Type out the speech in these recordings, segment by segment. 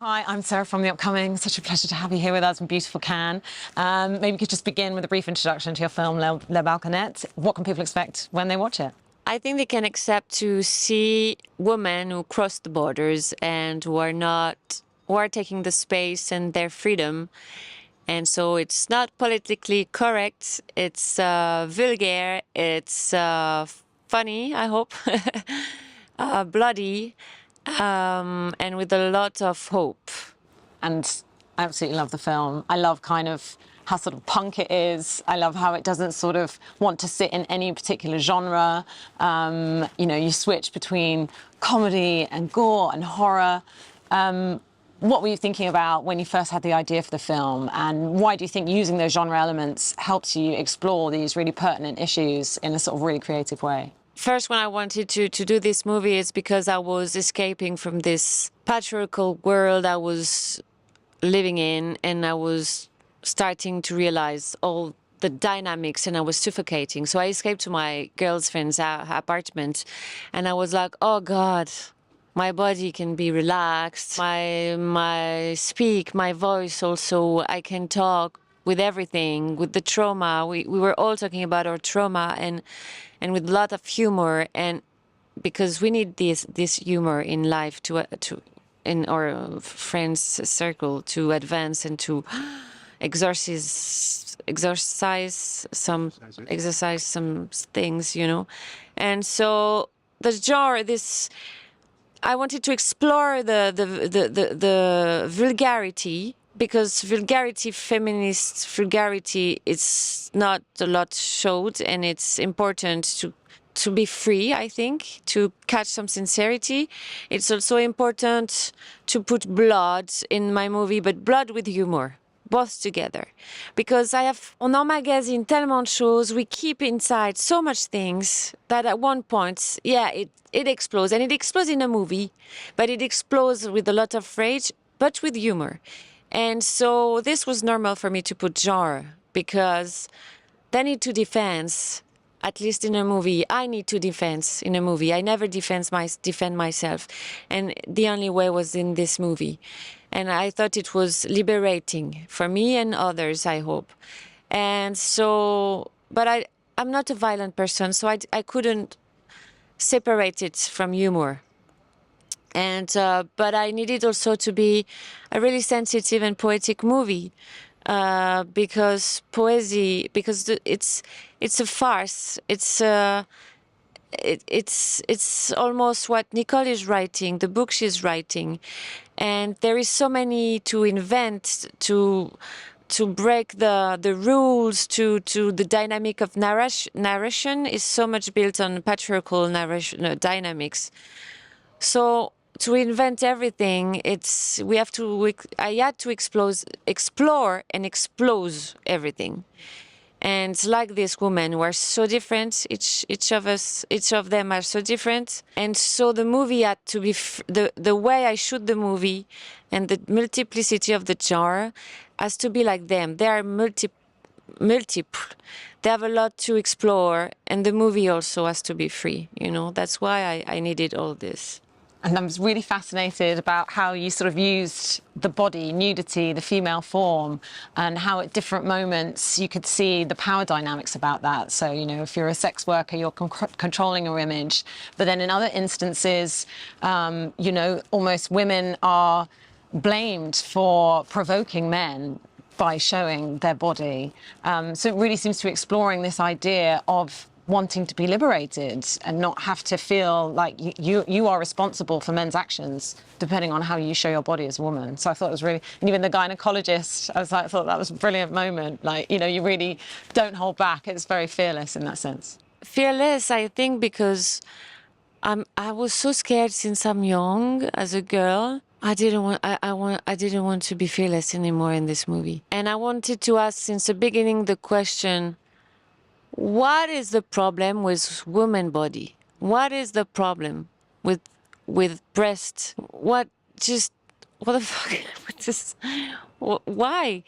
Hi, I'm Sarah from The Upcoming. Such a pleasure to have you here with us in beautiful Cannes. Maybe we could just begin with a brief introduction to your film, Les Balconettes. What can people expect when they watch it? I think they can accept to see women who cross the borders and who are taking the space and their freedom. And so it's not politically correct. It's vulgar. It's funny, I hope, bloody, and with a lot of hope. And I absolutely love the film. I love kind of how sort of punk it is. I love how it doesn't sort of want to sit in any particular genre. You know, you switch between comedy and gore and horror. What were you thinking about when you first had the idea for the film? And why do you think using those genre elements helps you explore these really pertinent issues in a sort of really creative way? First, when I wanted to do this movie, it's because I was escaping from this patriarchal world I was living in, and I was starting to realize all the dynamics, and I was suffocating. So I escaped to my girlfriend's apartment, and I was like, oh God, my body can be relaxed, my voice also, I can talk with everything, with the trauma. We were all talking about our trauma and with a lot of humor, and because we need this humor in life to in our friends circle to advance and to exercise some things, you know. And so the genre, I wanted to explore the vulgarity, because vulgarity, feminist vulgarity, it's not a lot showed, and it's important to be free, I think, to catch some sincerity. It's also important to put blood in my movie, but blood with humor, both together. Because on emmagasine tellement de choses, we keep inside so much things that at one point, yeah, it explodes. And it explodes in a movie, but it explodes with a lot of rage, but with humor. And so this was normal for me to put genre, because they need to defend, at least in a movie. I need to defend in a movie. I never defend myself. And the only way was in this movie. And I thought it was liberating for me and others, I hope. And so, but I'm not a violent person, so I couldn't separate it from humor. And but I needed also to be a really sensitive and poetic movie, because it's a farce. It's almost what Nicole is writing, the book she's writing, and there is so many to invent, to break the rules, to the dynamic of narration is so much built on patriarchal narration dynamics. So to invent everything, I had to explore and explode everything. And like these women who are so different, each of them are so different. And so the movie had to be, the way I shoot the movie and the multiplicity of the genre has to be like them. They are multiple. They have a lot to explore, and the movie also has to be free, you know. That's why I needed all this. And I was really fascinated about how you sort of used the body, nudity, the female form, and how at different moments you could see the power dynamics about that. So, you know, if you're a sex worker, you're controlling your image. But then in other instances, you know, almost women are blamed for provoking men by showing their body. So it really seems to be exploring this idea of wanting to be liberated and not have to feel like you are responsible for men's actions depending on how you show your body as a woman. So I thought it was really, and even the gynecologist, I thought that was a brilliant moment. Like, you know, you really don't hold back. It's very fearless in that sense. Fearless, I think, because I was so scared since I'm young as a girl. I didn't want to be fearless anymore in this movie. And I wanted to ask since the beginning the question, what is the problem with woman body? What is the problem with breast? What the fuck? Why?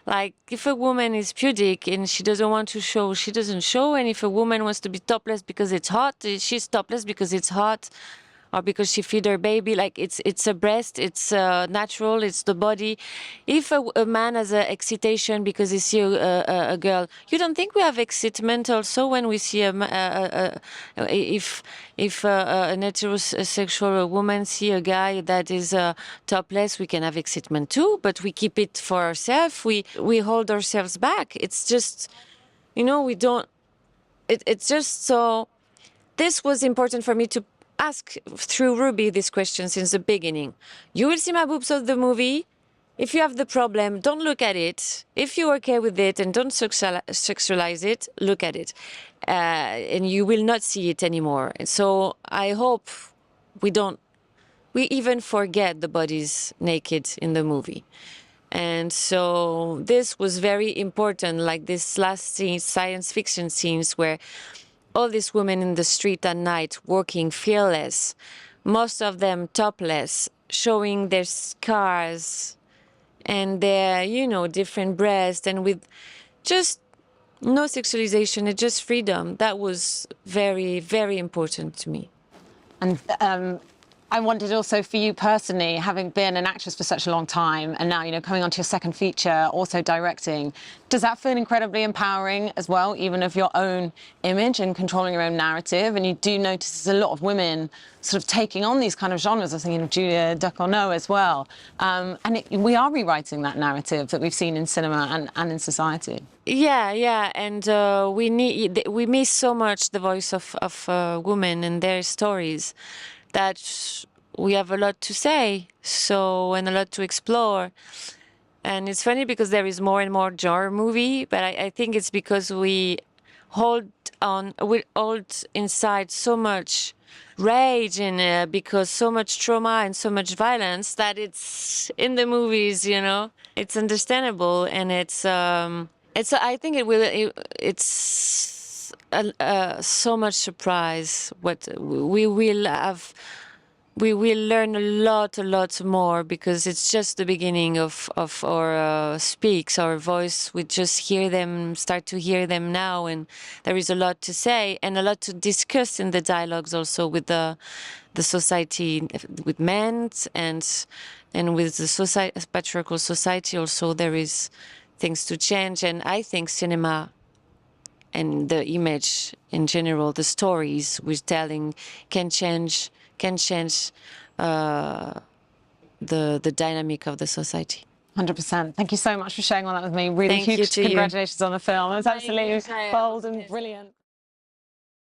Like, if a woman is pudic and she doesn't want to show, she doesn't show. And if a woman wants to be topless because it's hot, she's topless because it's hot. or because she feed her baby. Like it's a breast, it's natural, it's the body. If a man has an excitation because he see a girl, you don't think we have excitement also when we see if an heterosexual woman see a guy that is topless, we can have excitement too, but we keep it for ourselves. We hold ourselves back. It's just, we don't. It's just so. This was important for me to ask through Ruby this question since the beginning. You will see my boobs of the movie. If you have the problem, don't look at it. If you're okay with it and don't sexualize it, look at it. And you will not see it anymore. And so I hope we even forget the bodies naked in the movie. And so this was very important, like this last scene, science fiction scenes where all these women in the street at night working fearless, most of them topless, showing their scars and their, different breasts, and with just no sexualization, it's just freedom. That was very, very important to me. And I wondered also for you personally, having been an actress for such a long time and now, coming onto your second feature, also directing, does that feel incredibly empowering as well, even of your own image and controlling your own narrative? And you do notice there's a lot of women sort of taking on these kind of genres. I was thinking of Julia Ducournau as well. We are rewriting that narrative that we've seen in cinema and in society. Yeah, and we miss so much the voice of women and their stories, that we have a lot to say, and a lot to explore. And it's funny because there is more and more genre movie, but I think it's because we hold inside so much rage and because so much trauma and so much violence that it's in the movies, It's understandable, and I think it's so much surprise what we will have. We will learn a lot more, because it's just the beginning of our speaks, our voice. We just start to hear them now, and there is a lot to say and a lot to discuss in the dialogues also with the society, with men and with the patriarchal society also. There is things to change, and I think cinema and the image in general, the stories we're telling can change the dynamic of the society. 100%. Thank you so much for sharing all that with me. Really Thank you huge to you. congratulations on the film. It was Thank you, absolutely Shaya. bold and brilliant.